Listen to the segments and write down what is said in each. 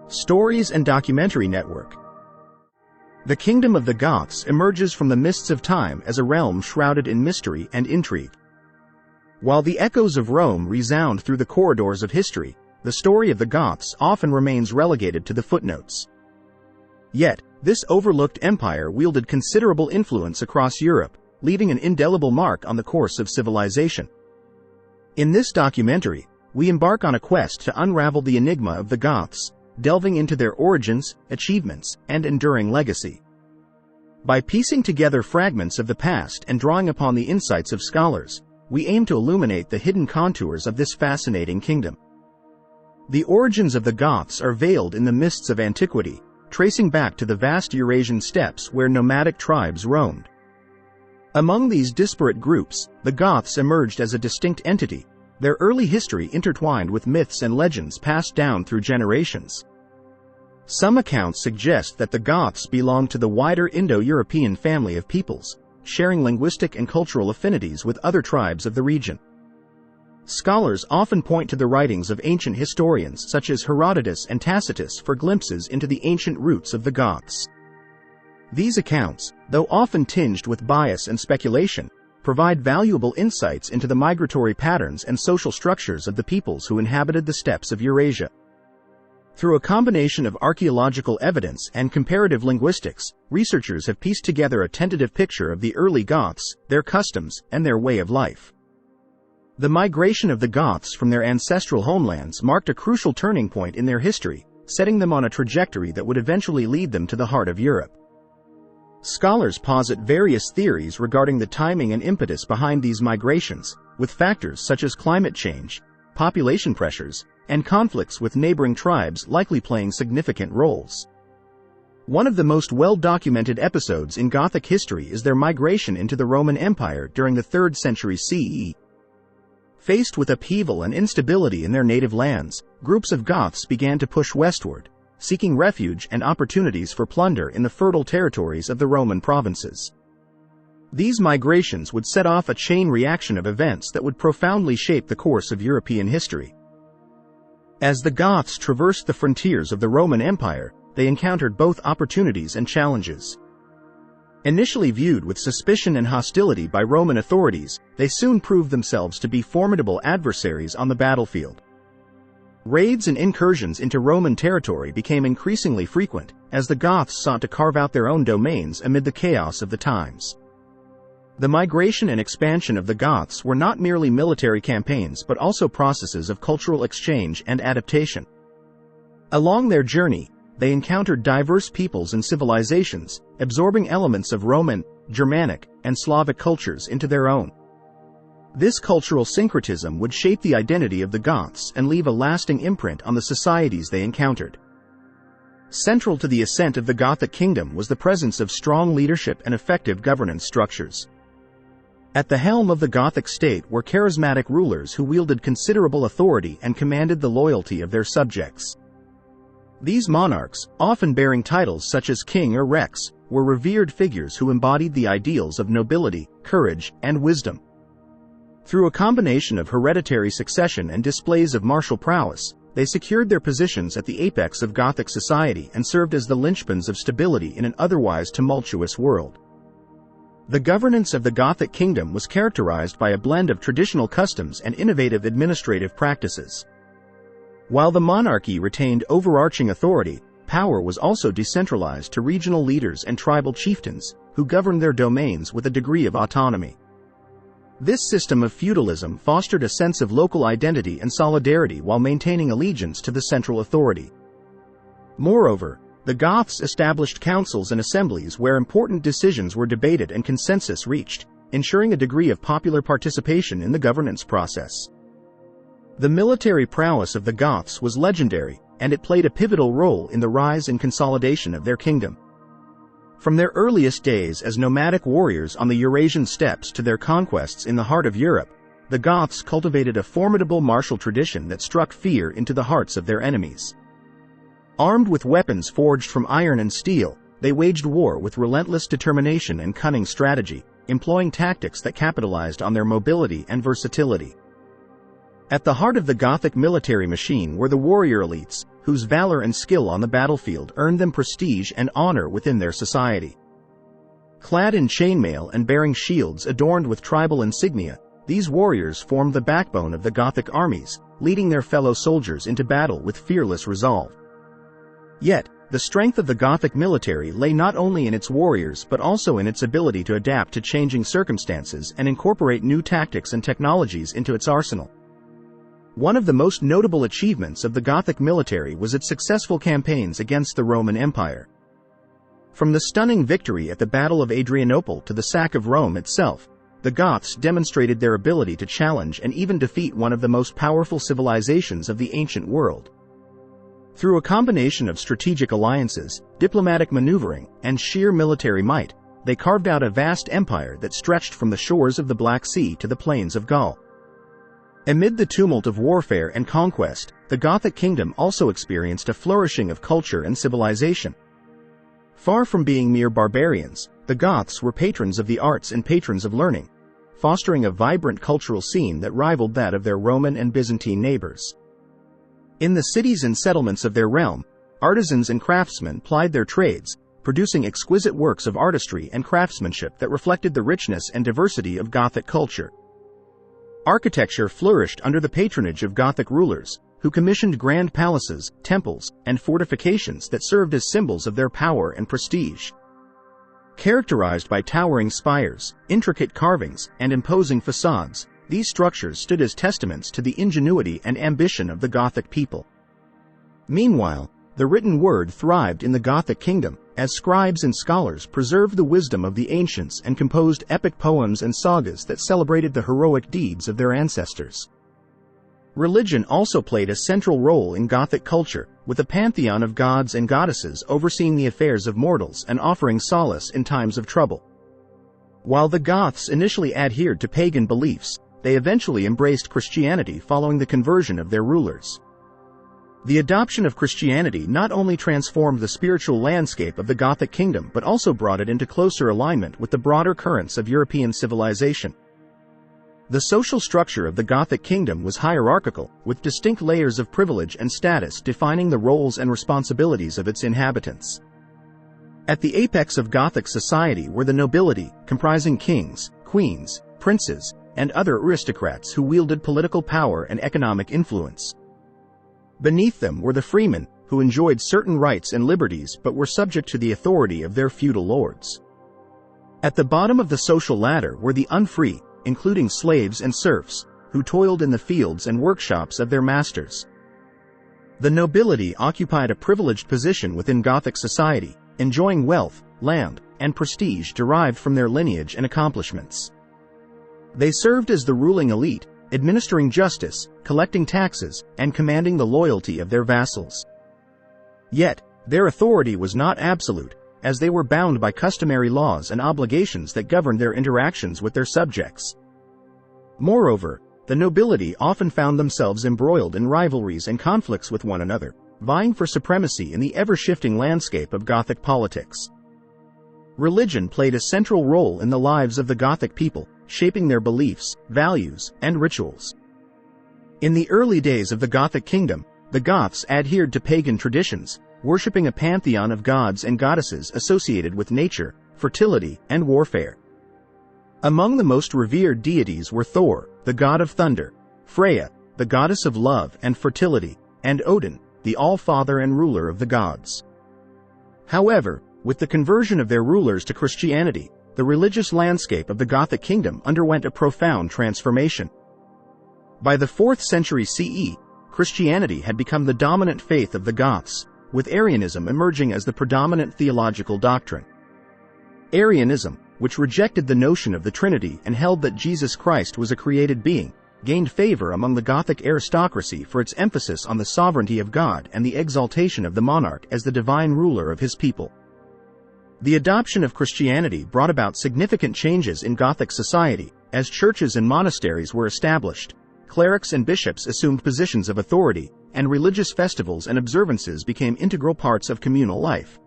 Stories and Documentary Network. The kingdom of the Goths emerges from the mists of time as a realm shrouded in mystery and intrigue. While the echoes of Rome resound through the corridors of history, the story of the Goths often remains relegated to the footnotes. Yet, this overlooked empire wielded considerable influence across Europe, leaving an indelible mark on the course of civilization. In this documentary, we embark on a quest to unravel the enigma of the Goths, delving into their origins, achievements, and enduring legacy. By piecing together fragments of the past and drawing upon the insights of scholars, we aim to illuminate the hidden contours of this fascinating kingdom. The origins of the Goths are veiled in the mists of antiquity, tracing back to the vast Eurasian steppes where nomadic tribes roamed. Among these disparate groups, the Goths emerged as a distinct entity, their early history intertwined with myths and legends passed down through generations. Some accounts suggest that the Goths belonged to the wider Indo-European family of peoples, sharing linguistic and cultural affinities with other tribes of the region. Scholars often point to the writings of ancient historians such as Herodotus and Tacitus for glimpses into the ancient roots of the Goths. These accounts, though often tinged with bias and speculation, provide valuable insights into the migratory patterns and social structures of the peoples who inhabited the steppes of Eurasia. Through a combination of archaeological evidence and comparative linguistics, researchers have pieced together a tentative picture of the early Goths, their customs, and their way of life. The migration of the Goths from their ancestral homelands marked a crucial turning point in their history, setting them on a trajectory that would eventually lead them to the heart of Europe. Scholars posit various theories regarding the timing and impetus behind these migrations, with factors such as climate change, population pressures, and conflicts with neighboring tribes likely playing significant roles. One of the most well-documented episodes in Gothic history is their migration into the Roman Empire during the 3rd century CE. Faced with upheaval and instability in their native lands, groups of Goths began to push westward, seeking refuge and opportunities for plunder in the fertile territories of the Roman provinces. These migrations would set off a chain reaction of events that would profoundly shape the course of European history. As the Goths traversed the frontiers of the Roman Empire, they encountered both opportunities and challenges. Initially viewed with suspicion and hostility by Roman authorities, they soon proved themselves to be formidable adversaries on the battlefield. Raids and incursions into Roman territory became increasingly frequent, as the Goths sought to carve out their own domains amid the chaos of the times. The migration and expansion of the Goths were not merely military campaigns but also processes of cultural exchange and adaptation. Along their journey, they encountered diverse peoples and civilizations, absorbing elements of Roman, Germanic, and Slavic cultures into their own. This cultural syncretism would shape the identity of the Goths and leave a lasting imprint on the societies they encountered. Central to the ascent of the Gothic Kingdom was the presence of strong leadership and effective governance structures. At the helm of the Gothic state were charismatic rulers who wielded considerable authority and commanded the loyalty of their subjects. These monarchs, often bearing titles such as king or rex, were revered figures who embodied the ideals of nobility, courage, and wisdom. Through a combination of hereditary succession and displays of martial prowess, they secured their positions at the apex of Gothic society and served as the linchpins of stability in an otherwise tumultuous world. The governance of the Gothic Kingdom was characterized by a blend of traditional customs and innovative administrative practices. While the monarchy retained overarching authority, power was also decentralized to regional leaders and tribal chieftains, who governed their domains with a degree of autonomy. This system of feudalism fostered a sense of local identity and solidarity while maintaining allegiance to the central authority. Moreover, the Goths established councils and assemblies where important decisions were debated and consensus reached, ensuring a degree of popular participation in the governance process. The military prowess of the Goths was legendary, and it played a pivotal role in the rise and consolidation of their kingdom. From their earliest days as nomadic warriors on the Eurasian steppes to their conquests in the heart of Europe, the Goths cultivated a formidable martial tradition that struck fear into the hearts of their enemies. Armed with weapons forged from iron and steel, they waged war with relentless determination and cunning strategy, employing tactics that capitalized on their mobility and versatility. At the heart of the Gothic military machine were the warrior elites, whose valor and skill on the battlefield earned them prestige and honor within their society. Clad in chainmail and bearing shields adorned with tribal insignia, these warriors formed the backbone of the Gothic armies, leading their fellow soldiers into battle with fearless resolve. Yet, the strength of the Gothic military lay not only in its warriors but also in its ability to adapt to changing circumstances and incorporate new tactics and technologies into its arsenal. One of the most notable achievements of the Gothic military was its successful campaigns against the Roman Empire. From the stunning victory at the Battle of Adrianople to the sack of Rome itself, the Goths demonstrated their ability to challenge and even defeat one of the most powerful civilizations of the ancient world. Through a combination of strategic alliances, diplomatic maneuvering, and sheer military might, they carved out a vast empire that stretched from the shores of the Black Sea to the plains of Gaul. Amid the tumult of warfare and conquest, the Gothic kingdom also experienced a flourishing of culture and civilization. Far from being mere barbarians, the Goths were patrons of the arts and patrons of learning, fostering a vibrant cultural scene that rivaled that of their Roman and Byzantine neighbors. In the cities and settlements of their realm, artisans and craftsmen plied their trades, producing exquisite works of artistry and craftsmanship that reflected the richness and diversity of Gothic culture. Architecture flourished under the patronage of Gothic rulers, who commissioned grand palaces, temples, and fortifications that served as symbols of their power and prestige. Characterized by towering spires, intricate carvings, and imposing facades, these structures stood as testaments to the ingenuity and ambition of the Gothic people. Meanwhile, the written word thrived in the Gothic kingdom, as scribes and scholars preserved the wisdom of the ancients and composed epic poems and sagas that celebrated the heroic deeds of their ancestors. Religion also played a central role in Gothic culture, with a pantheon of gods and goddesses overseeing the affairs of mortals and offering solace in times of trouble. While the Goths initially adhered to pagan beliefs, they eventually embraced Christianity following the conversion of their rulers. The adoption of Christianity not only transformed the spiritual landscape of the Gothic kingdom but also brought it into closer alignment with the broader currents of European civilization. The social structure of the Gothic kingdom was hierarchical, with distinct layers of privilege and status defining the roles and responsibilities of its inhabitants. At the apex of Gothic society were the nobility, comprising kings, queens, princes, and other aristocrats who wielded political power and economic influence. Beneath them were the freemen, who enjoyed certain rights and liberties but were subject to the authority of their feudal lords. At the bottom of the social ladder were the unfree, including slaves and serfs, who toiled in the fields and workshops of their masters. The nobility occupied a privileged position within Gothic society, enjoying wealth, land, and prestige derived from their lineage and accomplishments. They served as the ruling elite, administering justice, collecting taxes, and commanding the loyalty of their vassals. Yet, their authority was not absolute, as they were bound by customary laws and obligations that governed their interactions with their subjects. Moreover, the nobility often found themselves embroiled in rivalries and conflicts with one another, vying for supremacy in the ever-shifting landscape of Gothic politics. Religion played a central role in the lives of the Gothic people, shaping their beliefs, values, and rituals. In the early days of the Gothic kingdom, the Goths adhered to pagan traditions, worshipping a pantheon of gods and goddesses associated with nature, fertility, and warfare. Among the most revered deities were Thor, the god of thunder, Freya, the goddess of love and fertility, and Odin, the all-father and ruler of the gods. However, with the conversion of their rulers to Christianity, the religious landscape of the Gothic kingdom underwent a profound transformation. By the 4th century CE, Christianity had become the dominant faith of the Goths, with Arianism emerging as the predominant theological doctrine. Arianism, which rejected the notion of the Trinity and held that Jesus Christ was a created being, gained favor among the Gothic aristocracy for its emphasis on the sovereignty of God and the exaltation of the monarch as the divine ruler of his people. The adoption of Christianity brought about significant changes in Gothic society, as churches and monasteries were established, clerics and bishops assumed positions of authority, and religious festivals and observances became integral parts of communal life.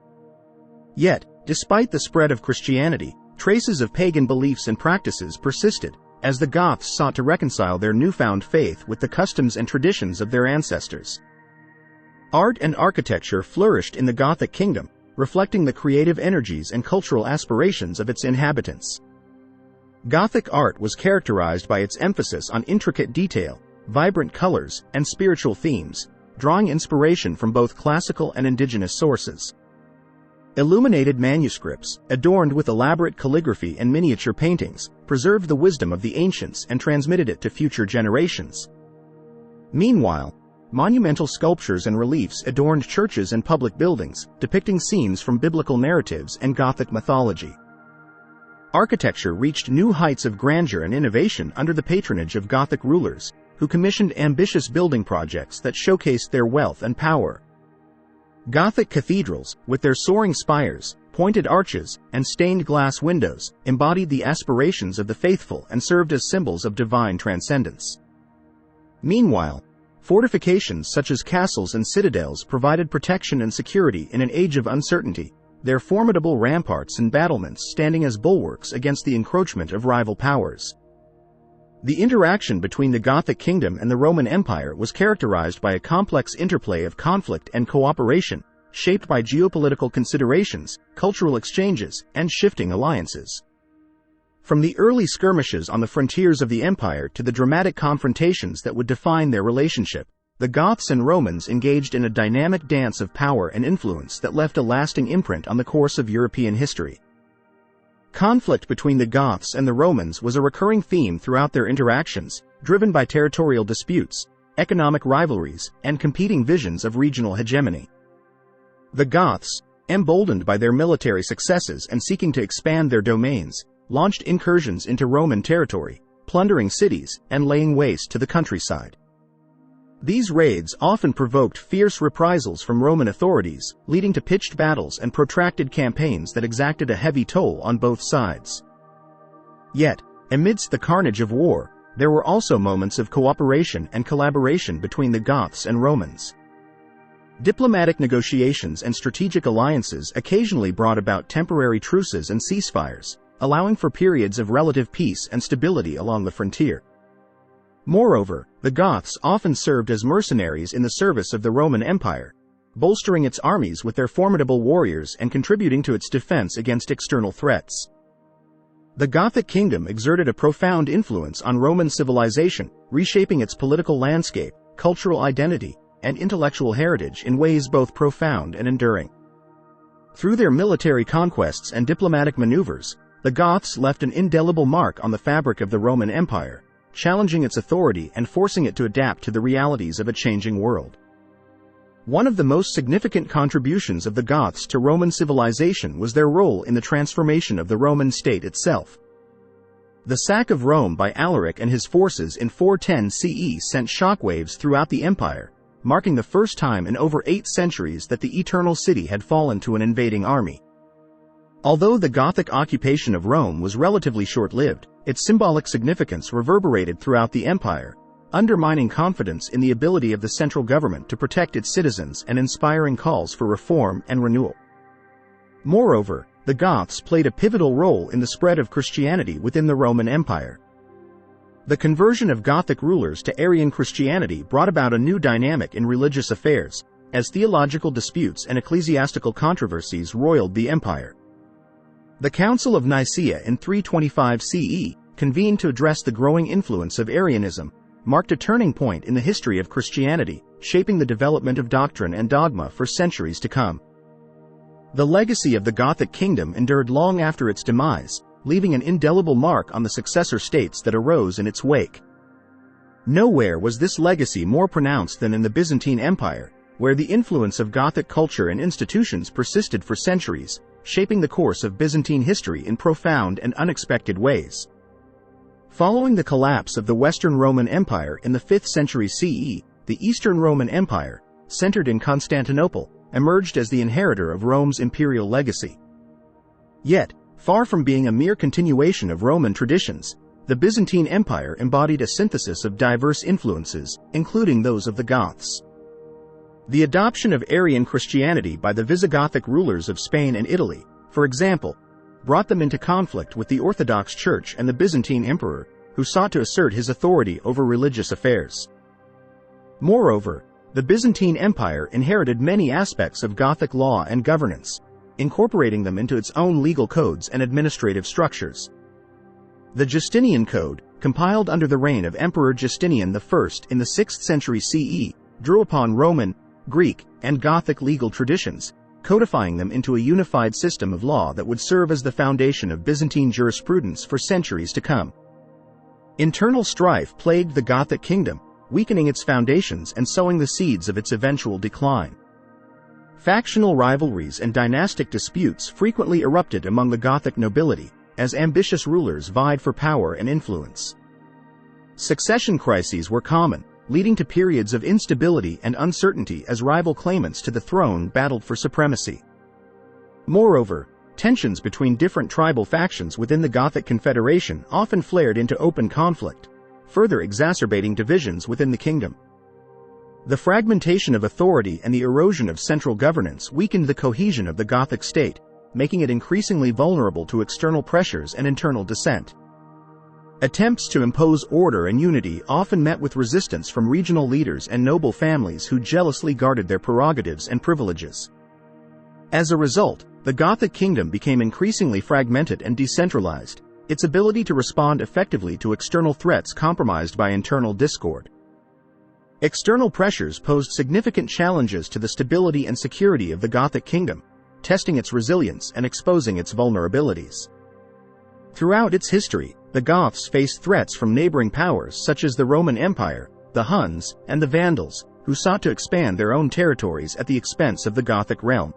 Yet, despite the spread of Christianity, traces of pagan beliefs and practices persisted, as the Goths sought to reconcile their newfound faith with the customs and traditions of their ancestors. Art and architecture flourished in the Gothic Kingdom, reflecting the creative energies and cultural aspirations of its inhabitants. Gothic art was characterized by its emphasis on intricate detail, vibrant colors, and spiritual themes, drawing inspiration from both classical and indigenous sources. Illuminated manuscripts, adorned with elaborate calligraphy and miniature paintings, preserved the wisdom of the ancients and transmitted it to future generations. Meanwhile, monumental sculptures and reliefs adorned churches and public buildings, depicting scenes from biblical narratives and Gothic mythology. Architecture reached new heights of grandeur and innovation under the patronage of Gothic rulers, who commissioned ambitious building projects that showcased their wealth and power. Gothic cathedrals, with their soaring spires, pointed arches, and stained glass windows, embodied the aspirations of the faithful and served as symbols of divine transcendence. Meanwhile, fortifications such as castles and citadels provided protection and security in an age of uncertainty, their formidable ramparts and battlements standing as bulwarks against the encroachment of rival powers. The interaction between the Gothic Kingdom and the Roman Empire was characterized by a complex interplay of conflict and cooperation, shaped by geopolitical considerations, cultural exchanges, and shifting alliances. From the early skirmishes on the frontiers of the empire to the dramatic confrontations that would define their relationship, the Goths and Romans engaged in a dynamic dance of power and influence that left a lasting imprint on the course of European history. Conflict between the Goths and the Romans was a recurring theme throughout their interactions, driven by territorial disputes, economic rivalries, and competing visions of regional hegemony. The Goths, emboldened by their military successes and seeking to expand their domains, launched incursions into Roman territory, plundering cities and laying waste to the countryside. These raids often provoked fierce reprisals from Roman authorities, leading to pitched battles and protracted campaigns that exacted a heavy toll on both sides. Yet, amidst the carnage of war, there were also moments of cooperation and collaboration between the Goths and Romans. Diplomatic negotiations and strategic alliances occasionally brought about temporary truces and ceasefires, allowing for periods of relative peace and stability along the frontier. Moreover, the Goths often served as mercenaries in the service of the Roman Empire, bolstering its armies with their formidable warriors and contributing to its defense against external threats. The Gothic Kingdom exerted a profound influence on Roman civilization, reshaping its political landscape, cultural identity, and intellectual heritage in ways both profound and enduring. Through their military conquests and diplomatic maneuvers, the Goths left an indelible mark on the fabric of the Roman Empire, challenging its authority and forcing it to adapt to the realities of a changing world. One of the most significant contributions of the Goths to Roman civilization was their role in the transformation of the Roman state itself. The sack of Rome by Alaric and his forces in 410 CE sent shockwaves throughout the empire, marking the first time in over 8 centuries that the Eternal City had fallen to an invading army. Although the Gothic occupation of Rome was relatively short-lived, its symbolic significance reverberated throughout the empire, undermining confidence in the ability of the central government to protect its citizens and inspiring calls for reform and renewal. Moreover, the Goths played a pivotal role in the spread of Christianity within the Roman Empire. The conversion of Gothic rulers to Arian Christianity brought about a new dynamic in religious affairs, as theological disputes and ecclesiastical controversies roiled the empire. The Council of Nicaea in 325 CE, convened to address the growing influence of Arianism, marked a turning point in the history of Christianity, shaping the development of doctrine and dogma for centuries to come. The legacy of the Gothic Kingdom endured long after its demise, leaving an indelible mark on the successor states that arose in its wake. Nowhere was this legacy more pronounced than in the Byzantine Empire, where the influence of Gothic culture and institutions persisted for centuries, shaping the course of Byzantine history in profound and unexpected ways. Following the collapse of the Western Roman Empire in the 5th century CE, the Eastern Roman Empire, centered in Constantinople, emerged as the inheritor of Rome's imperial legacy. Yet, far from being a mere continuation of Roman traditions, the Byzantine Empire embodied a synthesis of diverse influences, including those of the Goths. The adoption of Arian Christianity by the Visigothic rulers of Spain and Italy, for example, brought them into conflict with the Orthodox Church and the Byzantine Emperor, who sought to assert his authority over religious affairs. Moreover, the Byzantine Empire inherited many aspects of Gothic law and governance, incorporating them into its own legal codes and administrative structures. The Justinian Code, compiled under the reign of Emperor Justinian I in the 6th century CE, drew upon Roman, Greek, and Gothic legal traditions, codifying them into a unified system of law that would serve as the foundation of Byzantine jurisprudence for centuries to come. Internal strife plagued the Gothic kingdom, weakening its foundations and sowing the seeds of its eventual decline. Factional rivalries and dynastic disputes frequently erupted among the Gothic nobility, as ambitious rulers vied for power and influence. Succession crises were common, leading to periods of instability and uncertainty as rival claimants to the throne battled for supremacy. Moreover, tensions between different tribal factions within the Gothic Confederation often flared into open conflict, further exacerbating divisions within the kingdom. The fragmentation of authority and the erosion of central governance weakened the cohesion of the Gothic state, making it increasingly vulnerable to external pressures and internal dissent. Attempts to impose order and unity often met with resistance from regional leaders and noble families who jealously guarded their prerogatives and privileges. As a result, the Gothic kingdom became increasingly fragmented and decentralized, its ability to respond effectively to external threats compromised by internal discord. External pressures posed significant challenges to the stability and security of the Gothic kingdom, testing its resilience and exposing its vulnerabilities. Throughout its history, the Goths faced threats from neighboring powers such as the Roman Empire, the Huns, and the Vandals, who sought to expand their own territories at the expense of the Gothic realm.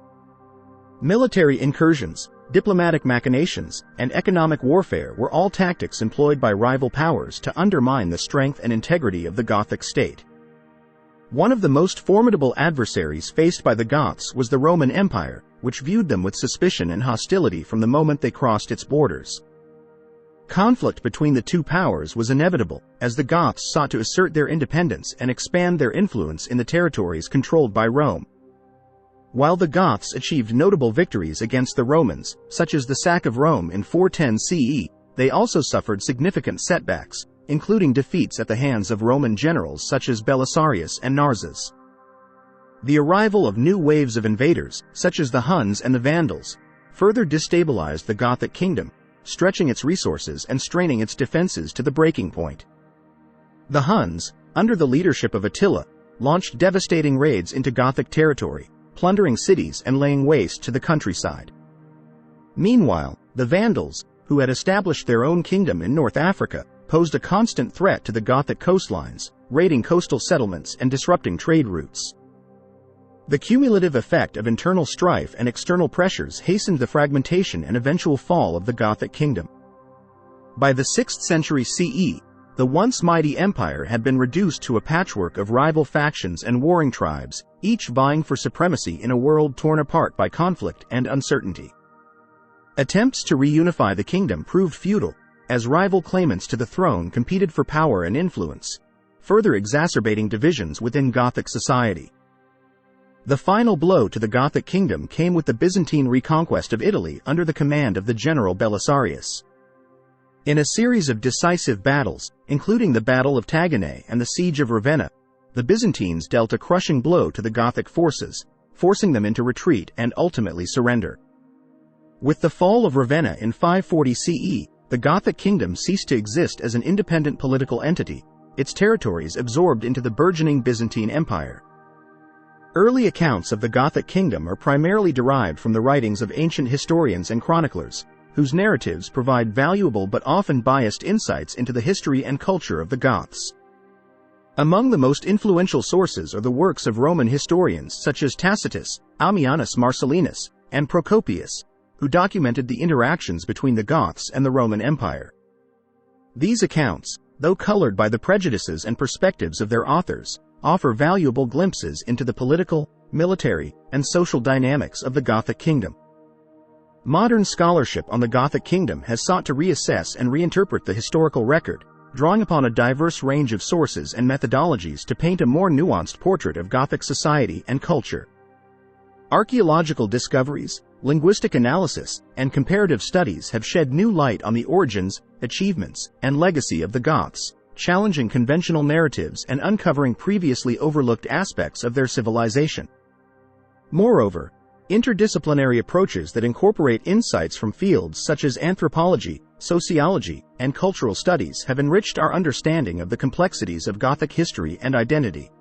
Military incursions, diplomatic machinations, and economic warfare were all tactics employed by rival powers to undermine the strength and integrity of the Gothic state. One of the most formidable adversaries faced by the Goths was the Roman Empire, which viewed them with suspicion and hostility from the moment they crossed its borders. Conflict between the two powers was inevitable, as the Goths sought to assert their independence and expand their influence in the territories controlled by Rome. While the Goths achieved notable victories against the Romans, such as the sack of Rome in 410 CE, they also suffered significant setbacks, including defeats at the hands of Roman generals such as Belisarius and Narses. The arrival of new waves of invaders, such as the Huns and the Vandals, further destabilized the Gothic kingdom, stretching its resources and straining its defenses to the breaking point. The Huns, under the leadership of Attila, launched devastating raids into Gothic territory, plundering cities and laying waste to the countryside. Meanwhile, the Vandals, who had established their own kingdom in North Africa, posed a constant threat to the Gothic coastlines, raiding coastal settlements and disrupting trade routes. The cumulative effect of internal strife and external pressures hastened the fragmentation and eventual fall of the Gothic kingdom. By the 6th century CE, the once mighty empire had been reduced to a patchwork of rival factions and warring tribes, each vying for supremacy in a world torn apart by conflict and uncertainty. Attempts to reunify the kingdom proved futile, as rival claimants to the throne competed for power and influence, further exacerbating divisions within Gothic society. The final blow to the Gothic kingdom came with the Byzantine reconquest of Italy under the command of the general Belisarius. In a series of decisive battles, including the Battle of Tagenae and the Siege of Ravenna, the Byzantines dealt a crushing blow to the Gothic forces, forcing them into retreat and ultimately surrender. With the fall of Ravenna in 540 CE, the Gothic kingdom ceased to exist as an independent political entity, its territories absorbed into the burgeoning Byzantine Empire. Early accounts of the Gothic kingdom are primarily derived from the writings of ancient historians and chroniclers, whose narratives provide valuable but often biased insights into the history and culture of the Goths. Among the most influential sources are the works of Roman historians such as Tacitus, Ammianus Marcellinus, and Procopius, who documented the interactions between the Goths and the Roman Empire. These accounts, though colored by the prejudices and perspectives of their authors, offer valuable glimpses into the political, military, and social dynamics of the Gothic kingdom. Modern scholarship on the Gothic kingdom has sought to reassess and reinterpret the historical record, drawing upon a diverse range of sources and methodologies to paint a more nuanced portrait of Gothic society and culture. Archaeological discoveries, linguistic analysis, and comparative studies have shed new light on the origins, achievements, and legacy of the Goths, challenging conventional narratives and uncovering previously overlooked aspects of their civilization. Moreover, interdisciplinary approaches that incorporate insights from fields such as anthropology, sociology, and cultural studies have enriched our understanding of the complexities of Gothic history and identity.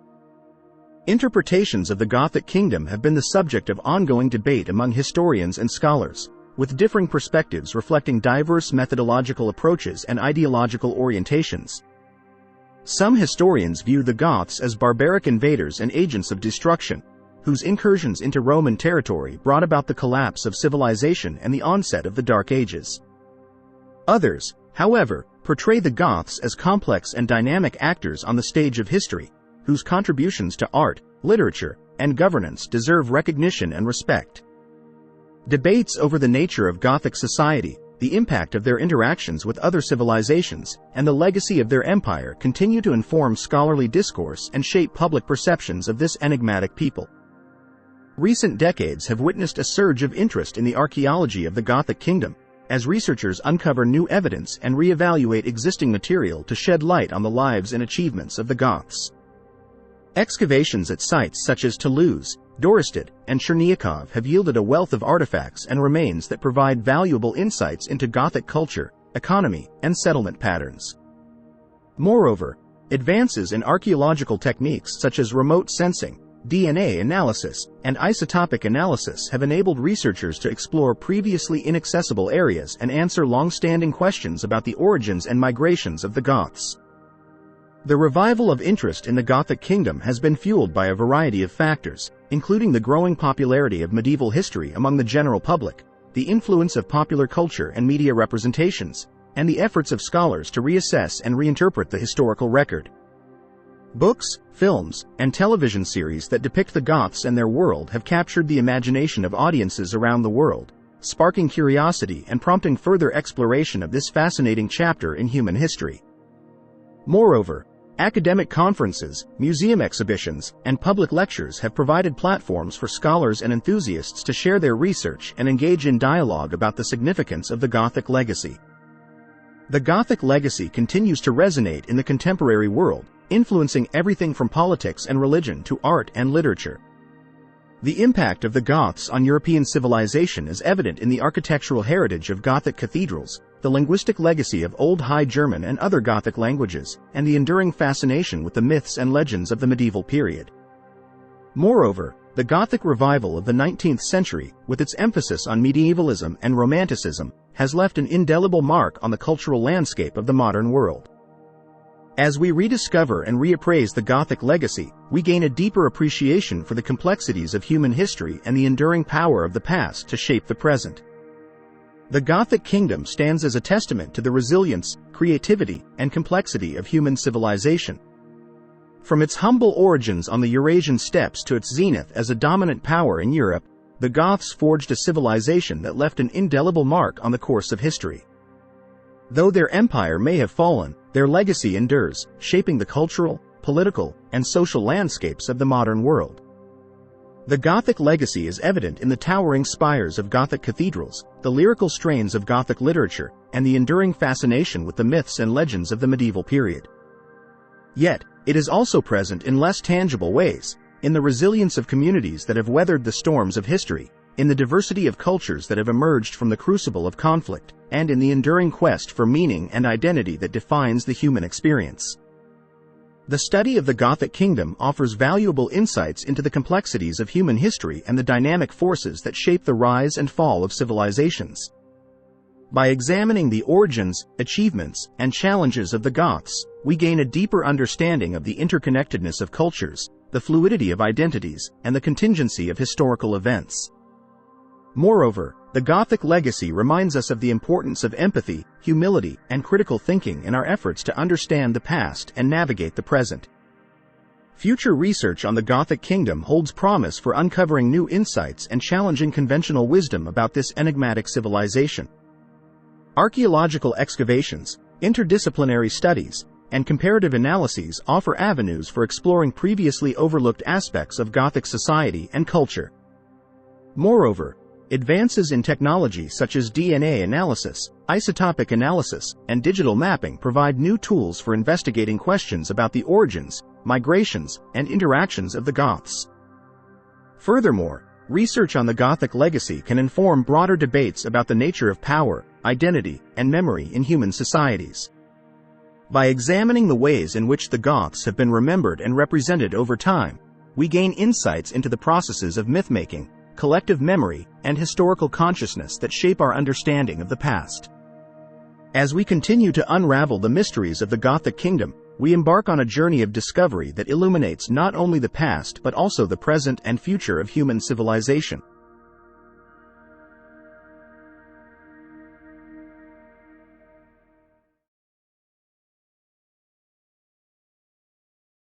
Interpretations of the Gothic Kingdom have been the subject of ongoing debate among historians and scholars, with differing perspectives reflecting diverse methodological approaches and ideological orientations. Some historians view the Goths as barbaric invaders and agents of destruction, whose incursions into Roman territory brought about the collapse of civilization and the onset of the Dark Ages. Others, however, portray the Goths as complex and dynamic actors on the stage of history, whose contributions to art, literature, and governance deserve recognition and respect. Debates over the nature of Gothic society, the impact of their interactions with other civilizations, and the legacy of their empire continue to inform scholarly discourse and shape public perceptions of this enigmatic people. Recent decades have witnessed a surge of interest in the archaeology of the Gothic Kingdom, as researchers uncover new evidence and reevaluate existing material to shed light on the lives and achievements of the Goths. Excavations at sites such as Toulouse, Dorestad, and Cherniakov have yielded a wealth of artifacts and remains that provide valuable insights into Gothic culture, economy, and settlement patterns. Moreover, advances in archaeological techniques such as remote sensing, DNA analysis, and isotopic analysis have enabled researchers to explore previously inaccessible areas and answer long-standing questions about the origins and migrations of the Goths. The revival of interest in the Gothic Kingdom has been fueled by a variety of factors, including the growing popularity of medieval history among the general public, the influence of popular culture and media representations, and the efforts of scholars to reassess and reinterpret the historical record. Books, films, and television series that depict the Goths and their world have captured the imagination of audiences around the world, sparking curiosity and prompting further exploration of this fascinating chapter in human history. Moreover, academic conferences, museum exhibitions, and public lectures have provided platforms for scholars and enthusiasts to share their research and engage in dialogue about the significance of the Gothic legacy. The Gothic legacy continues to resonate in the contemporary world, influencing everything from politics and religion to art and literature. The impact of the Goths on European civilization is evident in the architectural heritage of Gothic cathedrals, the linguistic legacy of Old High German and other Gothic languages, and the enduring fascination with the myths and legends of the medieval period. Moreover, the Gothic revival of the 19th century, with its emphasis on medievalism and Romanticism, has left an indelible mark on the cultural landscape of the modern world. As we rediscover and reappraise the Gothic legacy, we gain a deeper appreciation for the complexities of human history and the enduring power of the past to shape the present. The Gothic Kingdom stands as a testament to the resilience, creativity, and complexity of human civilization. From its humble origins on the Eurasian steppes to its zenith as a dominant power in Europe, the Goths forged a civilization that left an indelible mark on the course of history. Though their empire may have fallen, their legacy endures, shaping the cultural, political, and social landscapes of the modern world. The Gothic legacy is evident in the towering spires of Gothic cathedrals, the lyrical strains of Gothic literature, and the enduring fascination with the myths and legends of the medieval period. Yet, it is also present in less tangible ways, in the resilience of communities that have weathered the storms of history, in the diversity of cultures that have emerged from the crucible of conflict, and in the enduring quest for meaning and identity that defines the human experience. The study of the Gothic Kingdom offers valuable insights into the complexities of human history and the dynamic forces that shape the rise and fall of civilizations. By examining the origins, achievements, and challenges of the Goths, we gain a deeper understanding of the interconnectedness of cultures, the fluidity of identities, and the contingency of historical events. Moreover, the Gothic legacy reminds us of the importance of empathy, humility, and critical thinking in our efforts to understand the past and navigate the present. Future research on the Gothic Kingdom holds promise for uncovering new insights and challenging conventional wisdom about this enigmatic civilization. Archaeological excavations, interdisciplinary studies, and comparative analyses offer avenues for exploring previously overlooked aspects of Gothic society and culture. Moreover, Advances in technology such as DNA analysis, isotopic analysis, and digital mapping provide new tools for investigating questions about the origins, migrations, and interactions of the Goths. Furthermore, research on the Gothic legacy can inform broader debates about the nature of power, identity, and memory in human societies. By examining the ways in which the Goths have been remembered and represented over time, we gain insights into the processes of myth-making, collective memory, and historical consciousness that shape our understanding of the past. As we continue to unravel the mysteries of the Gothic Kingdom, we embark on a journey of discovery that illuminates not only the past but also the present and future of human civilization.